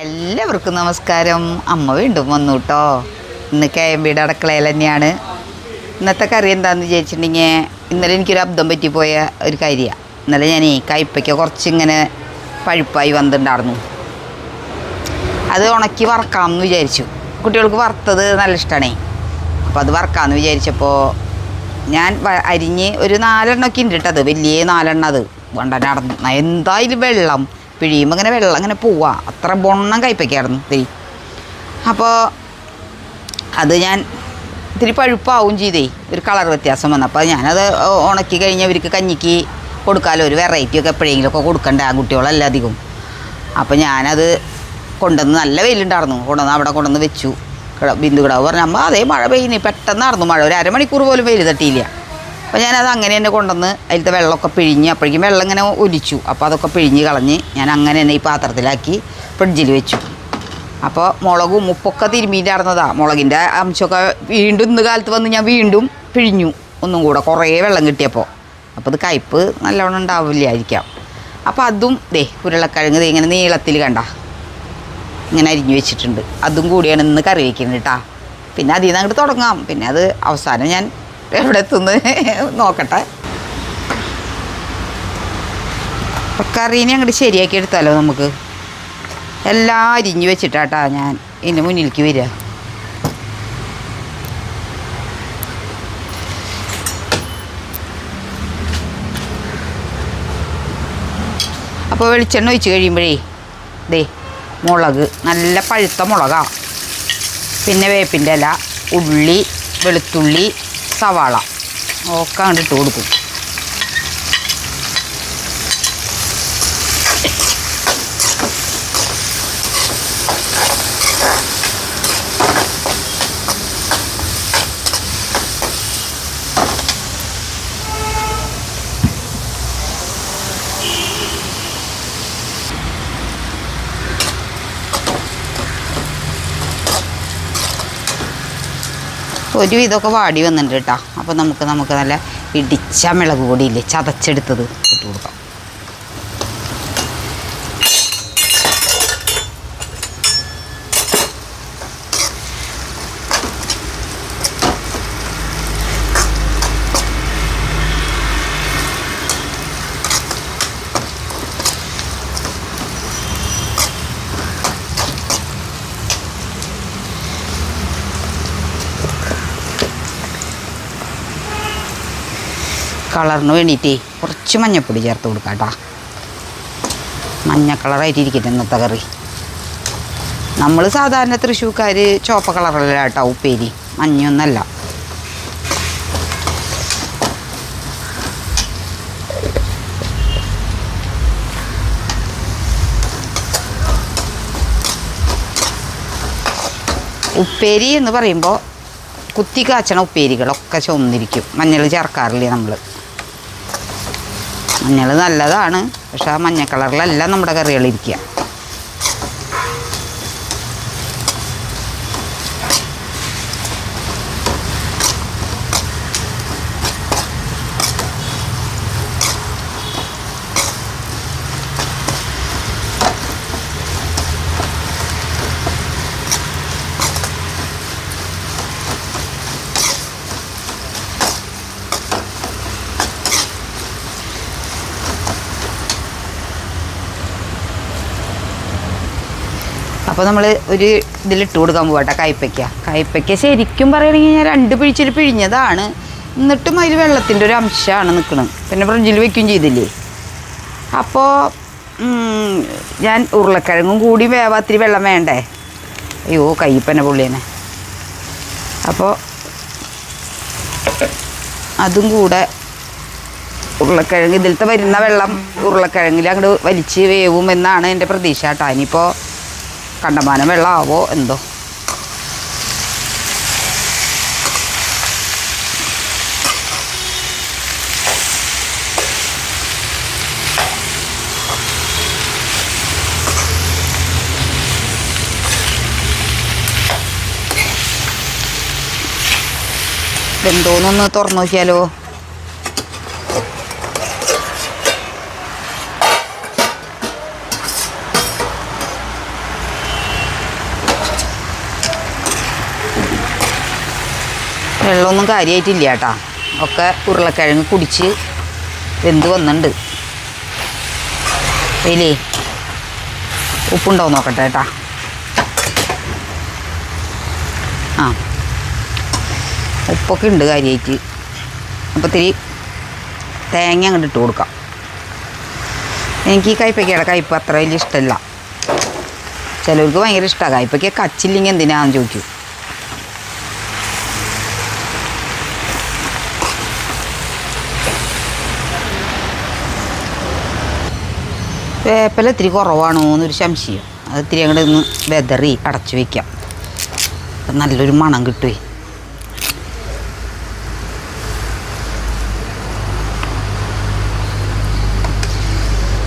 എല്ലാവർക്കും നമസ്കാരം. അമ്മ വീണ്ടും വന്നു കേട്ടോ. ഇന്ന് KMBയുടെ അടുക്കളയിൽ തന്നെയാണ്. ഇന്നത്തെ കറി എന്താണെന്ന് വിചാരിച്ചിട്ടുണ്ടെങ്കിൽ, ഇന്നലെ എനിക്കൊരു അബദ്ധം പറ്റിപ്പോയ ഒരു കാര്യമാണ്. ഇന്നലെ ഞാൻ കയ്പ്പയ്ക്ക കുറച്ചിങ്ങനെ പഴുപ്പായി വന്നിട്ടുണ്ടായിരുന്നു. അത് ഉണക്കി വറക്കാമെന്ന് വിചാരിച്ചു. കുട്ടികൾക്ക് വറുത്തത് നല്ല ഇഷ്ടമാണേ. അപ്പോൾ അത് വറക്കാമെന്ന് വിചാരിച്ചപ്പോൾ ഞാൻ അരിഞ്ഞ് ഒരു 4 എണ്ണമൊക്കെ ഉണ്ട് കേട്ടത്. വലിയ 4 എണ്ണം. അത് വേണ്ട നടന്നു എന്തായാലും വെള്ളം പിഴിയുമ്പോൾ ഇങ്ങനെ വെള്ളം ഇങ്ങനെ പോവുക. അത്ര ബൊണ്ണം കയ്പ്പയ്ക്കായിരുന്നു ഇത്തിരി. അപ്പോൾ അത് ഞാൻ ഇത്തിരി പഴുപ്പാവും ചെയ്തേ, ഒരു കളർ വ്യത്യാസം വന്നു. അപ്പോൾ ഞാനത് ഉണക്കി കഴിഞ്ഞാൽ അവർക്ക് കഞ്ഞിക്ക് കൊടുക്കാമല്ലോ, ഒരു വെറൈറ്റിയൊക്കെ എപ്പോഴെങ്കിലുമൊക്കെ കൊടുക്കണ്ടേ ആ കുട്ടികളല്ല അധികം. അപ്പോൾ ഞാനത് കൊണ്ടുവന്ന്, നല്ല വെയിലുണ്ടായിരുന്നു, അവിടെ കൊണ്ടുവന്ന് വെച്ചു. ബിന്ദു കിടാവ് പറഞ്ഞു, അമ്മ അതേ മഴ പെയ്യുന്നു. പെട്ടെന്നായിരുന്നു മഴ, ഒരു അരമണിക്കൂർ പോലും വെയിൽ തട്ടിയില്ല. അപ്പോൾ ഞാനത് അങ്ങനെ തന്നെ കൊണ്ടുവന്ന് അതിലത്തെ വെള്ളമൊക്കെ പിഴിഞ്ഞ്, അപ്പോഴേക്കും വെള്ളം ഇങ്ങനെ ഒലിച്ചു. അപ്പോൾ അതൊക്കെ പിഴിഞ്ഞ് കളഞ്ഞ് ഞാൻ അങ്ങനെ തന്നെ ഈ പാത്രത്തിലാക്കി ഫ്രിഡ്ജിൽ വെച്ചു. അപ്പോൾ മുളകും ഉപ്പൊക്കെ തിരുമ്മിയിട്ടായിരുന്നതാണ്. മുളകിൻ്റെ അംശമൊക്കെ വീണ്ടും ഇന്ന് കാലത്ത് വന്ന് ഞാൻ വീണ്ടും പിഴിഞ്ഞു ഒന്നും കൂടെ, കുറേ വെള്ളം കിട്ടിയപ്പോൾ. അപ്പോൾ ഇത് കയ്പ്പ് നല്ലോണം ഉണ്ടാവില്ലായിരിക്കാം. അപ്പോൾ അതും ഉരുളക്കിഴങ്ങ് ഇങ്ങനെ നീളത്തിൽ കണ്ട ഇങ്ങനെ അരിഞ്ഞു വെച്ചിട്ടുണ്ട്. അതും കൂടിയാണ് ഇന്ന് കറി വയ്ക്കുന്നത് കേട്ടോ. പിന്നെ അതിൽ നിന്ന് അങ്ങോട്ട് തുടങ്ങാം. പിന്നെ അത് അവസാനം ഞാൻ എവിടെ എത്തുന്നു നോക്കട്ടെ. അപ്പം കറീനെ അങ്ങോട്ട് ശരിയാക്കി എടുത്താലോ നമുക്ക്. എല്ലാം അരിഞ്ഞു വെച്ചിട്ടാട്ടാ ഞാൻ ഇതിൻ്റെ മുന്നിലേക്ക് വരിക. അപ്പോൾ വെളിച്ചെണ്ണ ഒഴിച്ച് കഴിയുമ്പോഴേ മുളക്, നല്ല പഴുത്ത മുളകാണ്. പിന്നെ വേപ്പിൻ്റെ ഇല, ഉള്ളി, വെളുത്തുള്ളി, സവാള ഒക്കെ അങ്ങോട്ട് ഇട്ട് കൊടുക്കും. ഒരു ഇതൊക്കെ വാടി വന്നിട്ടുണ്ട് കേട്ടോ. അപ്പോൾ നമുക്ക് നല്ല ഇടിച്ച മുളക് പൊടിയില്ലേ, ചതച്ചെടുത്തത് ഇട്ട് കൊടുക്കാം. കളറിന് വേണ്ടിയിട്ടേ കുറച്ച് മഞ്ഞൾപ്പൊടി ചേർത്ത് കൊടുക്കാം കേട്ടോ. മഞ്ഞ കളറായിട്ടിരിക്കട്ടെ ഇന്നത്തെ കറി. നമ്മൾ സാധാരണ തൃശ്ശൂർക്കാർ ചുവപ്പ കളറല്ല കേട്ടോ ഉപ്പേരി, മഞ്ഞൊന്നല്ല. ഉപ്പേരി എന്ന് പറയുമ്പോൾ കുത്തി കാച്ചണ ഉപ്പേരികളൊക്കെ ചുവന്നിരിക്കും. മഞ്ഞൾ ചേർക്കാറില്ലേ നമ്മൾ. മഞ്ഞൾ നല്ലതാണ്, പക്ഷെ ആ മഞ്ഞ കളറിലല്ല നമ്മുടെ കറികളിരിക്കുക. അപ്പോൾ നമ്മൾ ഒരു ഇതിലിട്ട് കൊടുക്കാൻ പോകട്ടെ കയ്പ്പയ്ക്ക ശരിക്കും പറയുകയാണെങ്കിൽ ഞാൻ 2 പിഴിച്ചിൽ പിഴിഞ്ഞതാണ്. എന്നിട്ടും അതിൽ വെള്ളത്തിൻ്റെ ഒരു അംശമാണ് നിൽക്കുന്നത്. പിന്നെ ഫ്രിഡ്ജിൽ വയ്ക്കുകയും ചെയ്തില്ലേ. അപ്പോൾ ഞാൻ ഉരുളക്കിഴങ്ങും കൂടി വേവാത്തിരി വെള്ളം വേണ്ടേ. അയ്യോ കയ്യപ്പനെ പൊള്ളിയനെ. അപ്പോൾ അതും കൂടെ ഉരുളക്കിഴങ്ങ് ഇതിലത്തെ വരുന്ന വെള്ളം ഉരുളക്കിഴങ്ങിൽ അങ്ങോട്ട് വലിച്ച് വേവും എന്നാണ് എൻ്റെ പ്രതീക്ഷ കേട്ടോ. ഇനിയിപ്പോൾ കണ്ടമാനം വെള്ളമാവോ എന്തോ. ഇതെന്തോന്നൊന്ന് തുറന്നു നോക്കിയാലോ. വെള്ളമൊന്നും കാര്യമായിട്ടില്ല കേട്ടാ, ഒക്കെ ഉരുളക്കിഴങ്ങ് കുടിച്ച് വെന്ത് വന്നിട്ടുണ്ട്. അതിലേ ഉപ്പുണ്ടോ നോക്കട്ടെ കേട്ടാ. ആ, ഉപ്പൊക്കെ ഉണ്ട് കാര്യമായിട്ട്. അപ്പോൾ ഇത്തിരി തേങ്ങ അങ്ങോട്ട് ഇട്ട് കൊടുക്കാം. എനിക്ക് ഈ കയ്പ്പയ്ക്കയുടെ കയ്പ്പ് അത്ര വലിയ ഇഷ്ടമല്ല. ചിലവർക്ക് ഭയങ്കര ഇഷ്ടമാണ്. കയ്പ്പയ്ക്ക കച്ചില്ലെങ്കിൽ എന്തിനാണെന്ന് ചോദിക്കും. വേപ്പില ഇത്തിരി കുറവാണോ എന്നൊരു സംശയം. അത് ഇത്തിരി അങ്ങോട്ട് ഒന്ന് വെതറി അടച്ചു വയ്ക്കാം. അപ്പം നല്ലൊരു മണം കിട്ടുമേ.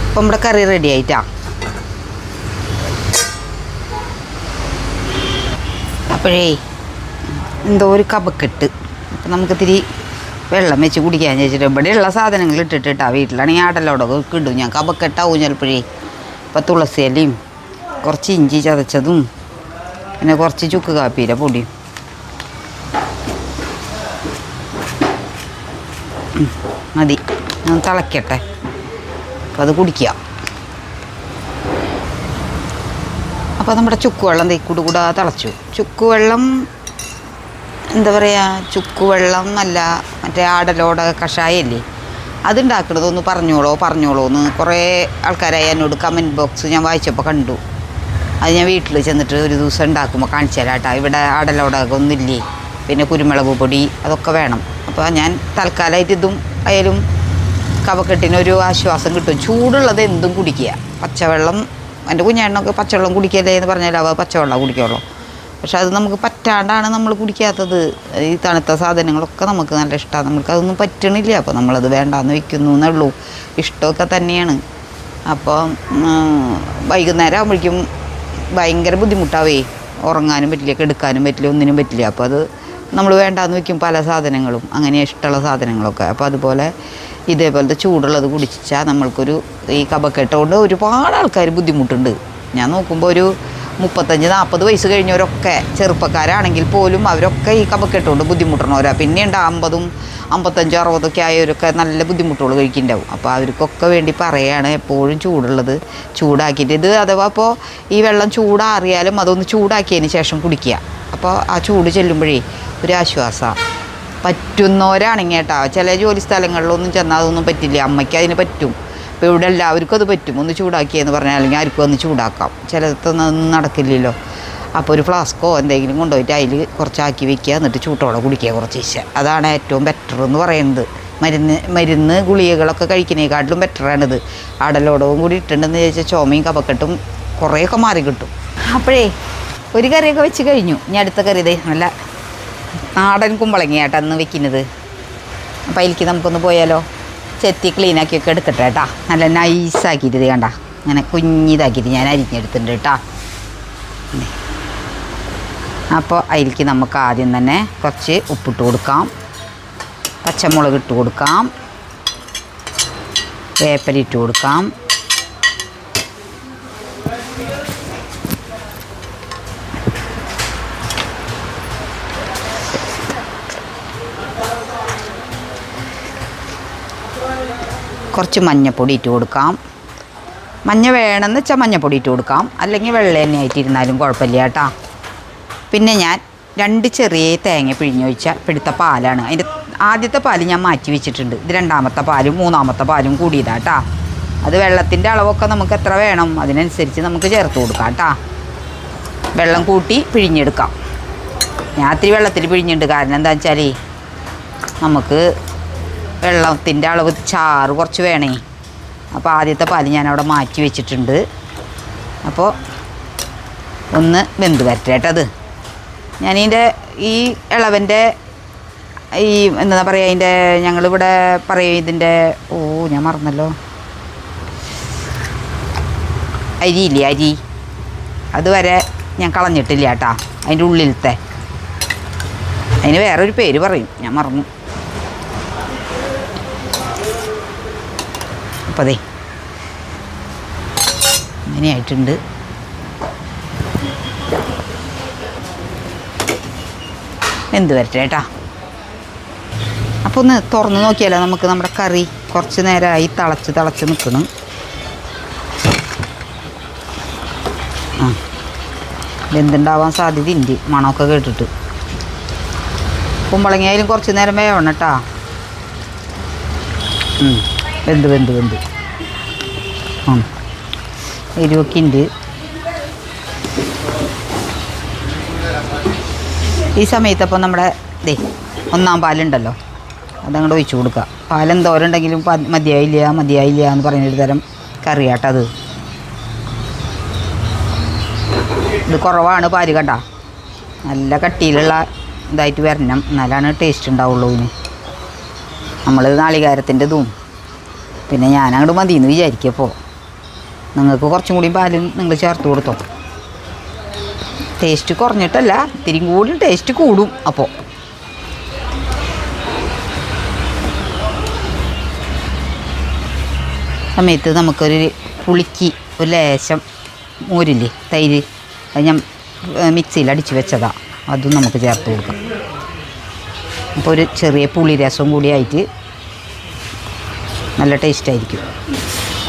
അപ്പം നമ്മുടെ കറി റെഡി ആയിട്ടാ. അപ്പോഴേ എന്തോ ഒരു കപക്കെട്ട്. അപ്പം നമുക്കിത്തിരി വെള്ളം വെച്ച് കുടിക്കാൻ ചോദിച്ചിട്ട് ഇവിടെയുള്ള സാധനങ്ങൾ ഇട്ടിട്ടാ. വീട്ടിലാണെങ്കിൽ ആടലോടൊക്കെ ഇടും ഞാൻ. കപക്കെട്ടാവും ചിലപ്പോഴേ. ഇപ്പം തുളസി ഇലയും കുറച്ച് ഇഞ്ചി ചതച്ചതും പിന്നെ കുറച്ച് ചുക്ക് കാപ്പിയുടെ പൊടിയും മതി. ഞാൻ തിളയ്ക്കട്ടെ. അപ്പോൾ അത് കുടിക്കുക. അപ്പോൾ നമ്മുടെ ചുക്കുവെള്ളം കൂടെ തിളച്ചു. ചുക്കുവെള്ളം എന്താ പറയുക, ചുക്കുവെള്ളം അല്ല, മറ്റേ ആടലോട കഷായല്ലേ, അതുണ്ടാക്കണതൊന്ന് പറഞ്ഞോളൂ എന്ന് കുറേ ആൾക്കാരായി എന്നോട് കമൻറ്റ് ബോക്സ് ഞാൻ വായിച്ചപ്പോൾ കണ്ടു. അത് ഞാൻ വീട്ടിൽ ചെന്നിട്ട് ഒരു ദിവസം ഉണ്ടാക്കുമ്പോൾ കാണിച്ചു തരാം കേട്ടോ. ഇവിടെ ആടലോടകം ഒന്നുമില്ലേ, പിന്നെ കുരുമുളക് പൊടി അതൊക്കെ വേണം. അപ്പോൾ ഞാൻ തൽക്കാലമായിട്ട് ഇതും ആയാലും കഫക്കെട്ടിനൊരു ആശ്വാസം കിട്ടും. ചൂടുള്ളത് എന്തും കുടിക്കുക. പച്ചവെള്ളം, എൻ്റെ കുഞ്ഞേണ്ണൊക്കെ പച്ചവെള്ളം കുടിക്കല്ലേ എന്ന് പറഞ്ഞാൽ അവ പച്ചവെള്ളം കുടിക്കുള്ളൂ. പക്ഷെ അത് നമുക്ക് പറ്റാണ്ടാണ് നമ്മൾ കുടിക്കാത്തത്. ഈ തണുത്ത സാധനങ്ങളൊക്കെ നമുക്ക് നല്ല ഇഷ്ടമാണ്. നമുക്കതൊന്നും പറ്റണില്ല. അപ്പോൾ നമ്മളത് വേണ്ടാന്ന് വയ്ക്കുന്നു എന്നുള്ളൂ. ഇഷ്ടമൊക്കെ തന്നെയാണ്. അപ്പോൾ വൈകുന്നേരം ആകുമ്പോഴേക്കും ഭയങ്കര ബുദ്ധിമുട്ടാവേ. ഉറങ്ങാനും പറ്റില്ല, കെടുക്കാനും പറ്റില്ല, ഒന്നിനും പറ്റില്ല. അപ്പോൾ അത് നമ്മൾ വേണ്ടാന്ന് വയ്ക്കും പല സാധനങ്ങളും, അങ്ങനെ ഇഷ്ടമുള്ള സാധനങ്ങളൊക്കെ. അപ്പോൾ അതുപോലെ ഇതേപോലത്തെ ചൂടുള്ളത് കുടിച്ചാൽ നമ്മൾക്കൊരു ഈ കഫക്കെട്ട് കൊണ്ട് ഒരുപാട് ആൾക്കാർ ബുദ്ധിമുട്ടുണ്ട്. ഞാൻ നോക്കുമ്പോൾ ഒരു 35-40 വയസ്സ് കഴിഞ്ഞവരൊക്കെ ചെറുപ്പക്കാരാണെങ്കിൽ പോലും അവരൊക്കെ ഈ കഫക്കെട്ട് കൊണ്ട് ബുദ്ധിമുട്ടണവരാ. പിന്നെയുണ്ട് 50, 55, 60 ആയവരൊക്കെ നല്ല ബുദ്ധിമുട്ടുകൾ കഴിക്കുന്നുണ്ടാവും. അപ്പോൾ അവർക്കൊക്കെ വേണ്ടി പറയുകയാണ് എപ്പോഴും ചൂടുള്ളത് ചൂടാക്കിയിട്ട്. ഇത് അഥവാ ഇപ്പോൾ ഈ വെള്ളം ചൂടാറിയാലും അതൊന്ന് ചൂടാക്കിയതിന് ശേഷം കുടിക്കുക. അപ്പോൾ ആ ചൂട് ചെല്ലുമ്പോഴേ ഒരു ആശ്വാസമാണ്. പറ്റുന്നവരാണെങ്കിൽ കേട്ടോ. ചില ജോലി സ്ഥലങ്ങളിലൊന്നും ചെന്നാൽ അതൊന്നും പറ്റില്ല. അമ്മയ്ക്ക് അതിന് പറ്റും. അപ്പോൾ ഇവിടെ എല്ലാവർക്കും അത് പറ്റും. ഒന്ന് ചൂടാക്കിയെന്ന് പറഞ്ഞാൽ അല്ലെങ്കിൽ ആർക്കും ഒന്ന് ചൂടാക്കാം. ചിലതൊന്നും നടക്കില്ലല്ലോ. അപ്പോൾ ഒരു ഫ്ലാസ്കോ എന്തെങ്കിലും കൊണ്ടുപോയിട്ട് അതിൽ കുറച്ചാക്കി വെക്കുക, എന്നിട്ട് ചൂട്ടോടെ കുടിക്കുക കുറച്ച്. അതാണ് ഏറ്റവും ബെറ്റർ എന്ന് പറയുന്നത്. മരുന്ന് ഗുളികകളൊക്കെ കഴിക്കുന്നതിനെക്കാട്ടിലും ബെറ്ററാണിത്. ആടലോടവും കൂടി ഇട്ടുണ്ടെന്ന് ചോദിച്ചാൽ ചുമയും കഫക്കെട്ടും കുറേയൊക്കെ മാറി കിട്ടും. അപ്പോഴേ ഒരു കറിയൊക്കെ വെച്ച് കഴിഞ്ഞു. ഇനി അടുത്ത കറി ഇതേ നല്ല നാടൻ കുമ്പളങ്ങയാട്ടോ അന്ന് വെക്കുന്നത്. അപ്പോൾ അതിലേക്ക് നമുക്കൊന്ന് പോയാലോ. ചെത്തി ക്ലീനാക്കിയൊക്കെ എടുക്കട്ടെ കേട്ടാ. നല്ല നൈസാക്കിയിട്ട് ഇത് കണ്ട അങ്ങനെ കുഞ്ഞിതാക്കിയിട്ട് ഞാൻ അരിഞ്ഞെടുത്തിട്ടുണ്ട് കേട്ടോ. അപ്പോൾ അതിലേക്ക് നമുക്ക് ആദ്യം തന്നെ കുറച്ച് ഉപ്പിട്ട് കൊടുക്കാം, പച്ചമുളക് ഇട്ട് കൊടുക്കാം, വേപ്പില ഇട്ട് കൊടുക്കാം, കുറച്ച് മഞ്ഞൾപ്പൊടി ഇട്ട് കൊടുക്കാം. മഞ്ഞ വേണമെന്ന് വെച്ചാൽ മഞ്ഞൾപ്പൊടി ഇട്ട് കൊടുക്കാം, അല്ലെങ്കിൽ വെള്ള എണ്ണയായിട്ടിരുന്നാലും കുഴപ്പമില്ല കേട്ടോ. പിന്നെ ഞാൻ 2 ചെറിയ തേങ്ങ പിഴിഞ്ഞൊഴിച്ച പിടുത്ത പാലാണ്. അതിൻ്റെ ആദ്യത്തെ പാല് ഞാൻ മാറ്റി വെച്ചിട്ടുണ്ട്. ഇത് 2ാമത്തെ പാലും 3ാമത്തെ പാലും കൂടിയതാണ് കേട്ടോ. അത് വെള്ളത്തിൻ്റെ അളവൊക്കെ നമുക്ക് എത്ര വേണം അതിനനുസരിച്ച് നമുക്ക് ചേർത്ത് കൊടുക്കാം കേട്ടോ. വെള്ളം കൂട്ടി പിഴിഞ്ഞെടുക്കാം. ഞാൻ ഇത്തിരി വെള്ളത്തിൽ പിഴിഞ്ഞിട്ടുണ്ട്. കാരണം എന്താണെന്ന് വെച്ചാൽ നമുക്ക് വെള്ളത്തിൻ്റെ അളവ് ചാറ് കുറച്ച് വേണേ. അപ്പോൾ ആദ്യത്തെ പാല് ഞാനവിടെ മാറ്റി വെച്ചിട്ടുണ്ട്. അപ്പോൾ ഒന്ന് വെന്ത് വരട്ടെ കേട്ടത്. ഞാനിതിൻ്റെ ഈ ഇളവൻ്റെ ഈ എന്താ പറയുക, അതിൻ്റെ ഞങ്ങളിവിടെ പറയും ഇതിൻ്റെ ഞാൻ മറന്നല്ലോ, അരിയില്ലേ അരി, അതുവരെ ഞാൻ കളഞ്ഞിട്ടില്ല കേട്ടോ. അതിൻ്റെ ഉള്ളിലത്തെ അതിന് വേറൊരു പേര് പറയും, ഞാൻ മറന്നു. അപ്പോൾ അതെ അങ്ങനെയായിട്ടുണ്ട്. എന്ത് വരട്ടെ കേട്ടാ. അപ്പോൾ ഒന്ന് തുറന്ന് നോക്കിയാലോ നമുക്ക് നമ്മുടെ കറി കുറച്ച് നേരമായി തിളച്ച് നിൽക്കണം. ആ വെന്തുണ്ടാവാൻ സാധ്യതയുണ്ട് മണമൊക്കെ കേട്ടിട്ട്. കുമ്പളങ്ങയായാലും കുറച്ച് നേരം വേവണം കേട്ടോ. വെന്ത് ആ എരിവൊക്കെ ഉണ്ട്. ഈ സമയത്തപ്പോൾ നമ്മുടെ ഒന്നാം പാലുണ്ടല്ലോ അതങ്ങോട്ട് ഒഴിച്ചു കൊടുക്കുക. പാലെന്തോരുണ്ടെങ്കിലും മതിയായില്ല എന്ന് പറയുന്നൊരു തരം കറിയാട്ടത്. ഇത് കുറവാണ് പാല് കണ്ട. നല്ല കട്ടിയിലുള്ള ഇതായിട്ട് വരണം, എന്നാലാണ് ടേസ്റ്റ് ഉണ്ടാവുള്ളൂ ഇതിന്. നമ്മൾ നാളികേരത്തിൻ്റെ ഇതും പിന്നെ ഞാനങ്ങോട്ട് മതിയെന്ന് വിചാരിക്കപ്പോൾ. നിങ്ങൾക്ക് കുറച്ചും കൂടി പാല് നിങ്ങൾ ചേർത്ത് കൊടുത്തോ. ടേസ്റ്റ് കുറഞ്ഞിട്ടല്ല, ഇത്തിരി കൂടി ടേസ്റ്റ് കൂടും. അപ്പോൾ സമയത്ത് നമുക്കൊരു പുളിക്ക് ഒരു ലേശം മോരില്ലേ തൈര്, അത് ഞാൻ മിക്സിയിൽ അടിച്ച് വെച്ചതാണ്, അതും നമുക്ക് ചേർത്ത് കൊടുക്കാം. അപ്പോൾ ഒരു ചെറിയ പുളി രസവും കൂടി ആയിട്ട് നല്ല ടേസ്റ്റായിരിക്കും.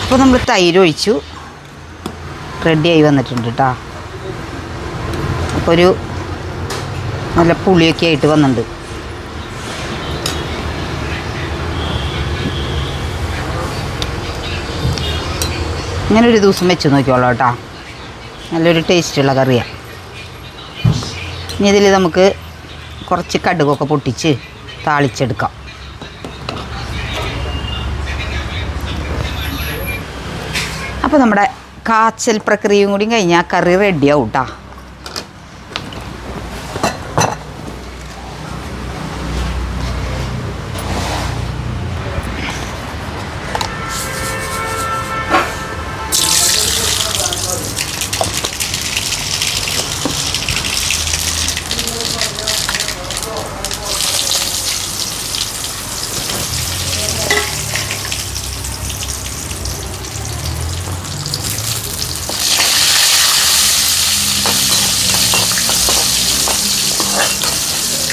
അപ്പോൾ നമ്മൾ തൈര് ഒഴിച്ചു റെഡിയായി വന്നിട്ടുണ്ട് കേട്ടോ. അപ്പോൾ ഒരു നല്ല പുളിയൊക്കെ ആയിട്ട് വന്നിട്ടുണ്ട്. ഇങ്ങനെ ഒരു ദിവസം വെച്ച് നോക്കിയോളാം കേട്ടോ. നല്ലൊരു ടേസ്റ്റുള്ള കറിയാണ്. ഇനി ഇതിൽ നമുക്ക് കുറച്ച് കടുകൊക്കെ പൊട്ടിച്ച് താളിച്ചെടുക്കാം. അപ്പോൾ നമ്മുടെ കാച്ചൽ പ്രക്രിയയും കൂടി കഴിഞ്ഞാൽ കറി റെഡിയാവും കേട്ടോ.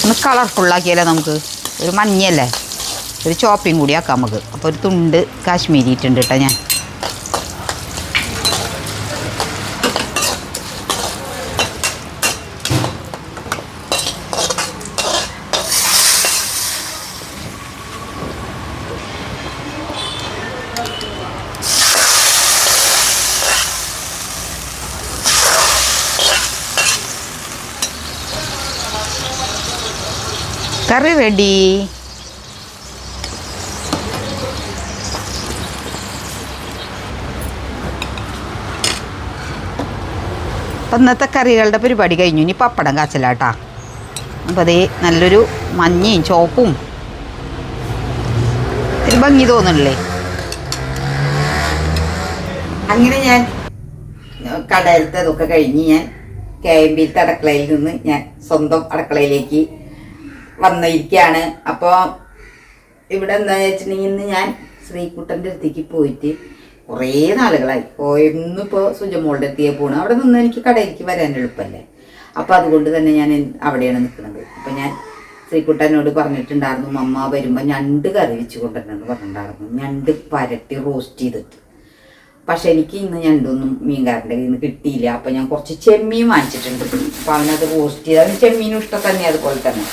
ഒന്ന് കളർഫുള്ളാക്കിയാലേ നമുക്ക്. ഒരു മഞ്ഞല്ലേ, ഒരു ചോപ്പിങ് കൂടി ആക്കാം നമുക്ക്. അപ്പോൾ ഒരു തുണ്ട് കാശ്മീരി ഇട്ടുണ്ട് കേട്ടോ ഞാൻ. കറി റെഡി. അപ്പം ഇന്നത്തെ കറികളുടെ പരിപാടി കഴിഞ്ഞു. ഇനി പപ്പടം കാച്ചലാട്ടാ. അപ്പോൾ അതേ നല്ലൊരു മഞ്ഞയും ചോപ്പും ഒരു ഭംഗി തോന്നണില്ലേ. അങ്ങനെ ഞാൻ കടയിലത്തെ ഇതൊക്കെ കഴിഞ്ഞ് ഞാൻ KMBയിലത്തെ അടുക്കളയിൽ നിന്ന് ഞാൻ സ്വന്തം അടുക്കളയിലേക്ക് വന്നിരിക്കുകയാണ്. അപ്പോൾ ഇവിടെ എന്താണെന്ന് വെച്ചിട്ടുണ്ടെങ്കിൽ ഇന്ന് ഞാൻ ശ്രീകുട്ടൻ്റെ അടുത്തേക്ക് പോയിട്ട് കുറേ നാളുകളായി. പോയിന്നിപ്പോൾ സുജമോളുടെ എത്തിയേ പോകണം. അവിടെ നിന്ന് എനിക്ക് കടയിലേക്ക് വരാൻ എളുപ്പമല്ലേ. അപ്പോൾ അതുകൊണ്ട് തന്നെ ഞാൻ അവിടെയാണ് നിൽക്കുന്നത്. അപ്പോൾ ഞാൻ ശ്രീകുട്ടനോട് പറഞ്ഞിട്ടുണ്ടായിരുന്നു, മമ്മ വരുമ്പോൾ ഞണ്ട് കറി വെച്ച് കൊണ്ടുവരണമെന്ന് പറഞ്ഞിട്ടുണ്ടായിരുന്നു. ഞണ്ട് പരട്ടി റോസ്റ്റ് ചെയ്തിട്ട്. പക്ഷെ എനിക്ക് ഇന്ന് ഞണ്ടൊന്നും മീൻകാരൻ്റെ കയ്യിൽ നിന്ന് കിട്ടിയില്ല. അപ്പോൾ ഞാൻ കുറച്ച് ചെമ്മീൻ വാങ്ങിച്ചിട്ടുണ്ട്. അപ്പോൾ അവനത് റോസ്റ്റ് ചെയ്ത്, അവന് ചെമ്മീനും ഇഷ്ടം തന്നെ അതുപോലെ തന്നെ.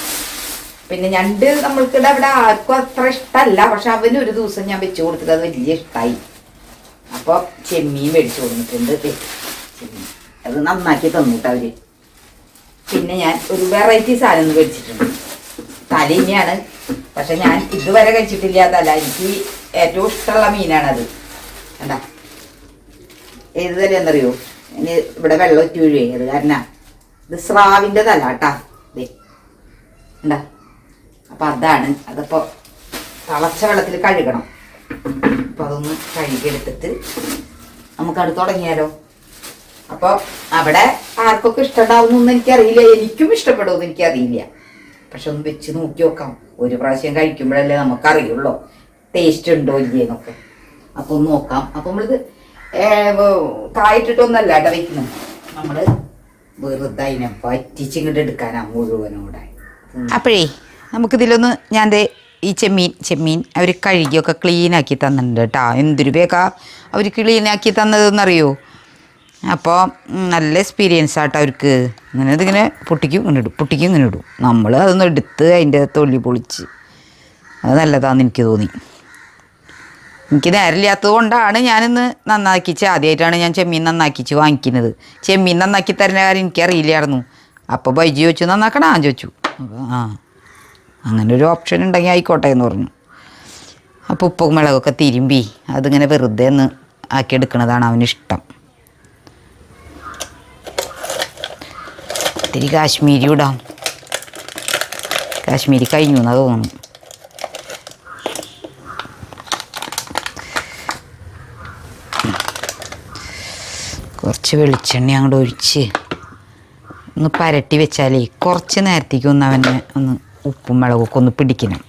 പിന്നെ ഞണ്ട് നമ്മൾക്കിടെ അവിടെ ആർക്കും അത്ര ഇഷ്ടമല്ല, പക്ഷെ അവന് ഒരു ദിവസം ഞാൻ വെച്ച് കൊടുത്തിട്ട് അത് വലിയ ഇഷ്ടമായി. അപ്പോൾ ചെമ്മീൻ മേടിച്ചു കൊടുത്തിട്ടുണ്ട്. ചെമ്മീൻ അത് നന്നാക്കി തന്നിട്ട് അവർ. പിന്നെ ഞാൻ ഒരു വെറൈറ്റി സാധനം മേടിച്ചിട്ടുണ്ട്. തല തന്നെയാണ്, പക്ഷെ ഞാൻ ഇതുവരെ കഴിച്ചിട്ടില്ല തല. എനിക്ക് ഏറ്റവും ഇഷ്ടമുള്ള മീനാണത്. എന്താ ഏത് തല എന്നറിയോ? ഇനി ഇവിടെ വെള്ളം ഒറ്റ വീഴുവേ, അത് കാരണം ഇത് സ്രാവിൻ്റെ തല കേട്ടാ. ഇതേ എന്താ. അപ്പം അതാണ്. അതപ്പോൾ തിളച്ച വെള്ളത്തിൽ കഴുകണം. അപ്പോൾ അതൊന്ന് കഴുകിയെടുത്തിട്ട് നമുക്കത് തുടങ്ങിയാലോ. അപ്പോൾ അവിടെ ആർക്കൊക്കെ ഇഷ്ടമുണ്ടാവുന്നൊന്നും എനിക്കറിയില്ല. എനിക്കും ഇഷ്ടപ്പെടുമെന്ന് എനിക്കറിയില്ല. പക്ഷെ ഒന്ന് വെച്ച് നോക്കി നോക്കാം. ഒരു പ്രാവശ്യം കഴിക്കുമ്പോഴല്ലേ നമുക്കറിയുള്ളൂ ടേസ്റ്റ് ഉണ്ടോ ഇല്ലേന്നൊക്കെ. അപ്പോൾ ഒന്ന് നോക്കാം. അപ്പോൾ നമ്മളിത് കായിട്ടിട്ടൊന്നല്ല കേട്ടോ വയ്ക്കുന്നത്. നമ്മൾ വെറുതെ അതിനെ പറ്റിച്ചിങ്ങോട്ട് എടുക്കാനാ മുഴുവനോടെ. അപ്പോഴേ നമുക്കിതിലൊന്ന് ഞാൻ ഈ ചെമ്മീൻ അവർ കഴുകിയൊക്കെ ക്ലീനാക്കി തന്നിട്ടുണ്ട് കേട്ടോ. എന്തൊരു വേഗ അവർ ക്ലീനാക്കി തന്നതെന്നറിയോ. അപ്പോൾ നല്ല എക്സ്പീരിയൻസ് ആട്ടോ അവർക്ക്. ഇതിങ്ങനെ പൊട്ടിക്കും ഇങ്ങനെ ഇടും. നമ്മൾ അതൊന്ന് എടുത്ത് അതിൻ്റെ തൊലി പൊളിച്ച് അത് നല്ലതാണെന്ന് എനിക്ക് തോന്നി. എനിക്ക് നേരമില്ലാത്തത് കൊണ്ടാണ് ഞാനിന്ന് നന്നാക്കിച്ച്. ആദ്യമായിട്ടാണ് ഞാൻ ചെമ്മീൻ നന്നാക്കിച്ച് വാങ്ങിക്കുന്നത്. ചെമ്മീൻ നന്നാക്കി തരുന്ന കാര്യം എനിക്കറിയില്ലായിരുന്നു. അപ്പോൾ ബൈജി ചോദിച്ചു നന്നാക്കണോ ഞാൻ ചോദിച്ചു. അപ്പോൾ അങ്ങനെ ഒരു ഓപ്ഷൻ ഉണ്ടെങ്കിൽ ആയിക്കോട്ടെ എന്ന് പറഞ്ഞു. അപ്പോൾ ഉപ്പും മുളകൊക്കെ തിരുമ്പി അതിങ്ങനെ വെറുതെ ഒന്ന് ആക്കിയെടുക്കുന്നതാണ് അവനിഷ്ടം. ഇത്തിരി കാശ്മീരി ഇടാം. കാശ്മീരി കഴിഞ്ഞു എന്നാ തോന്നുന്നു. കുറച്ച് വെളിച്ചെണ്ണ അങ്ങോട്ട് ഒഴിച്ച് ഒന്ന് പരട്ടി വെച്ചാലേ കുറച്ച് നേരത്തേക്ക് ഒന്ന് അവനെ ഒന്ന് ഉപ്പും മുളകൊക്കെ ഒന്ന് പിടിക്കണം.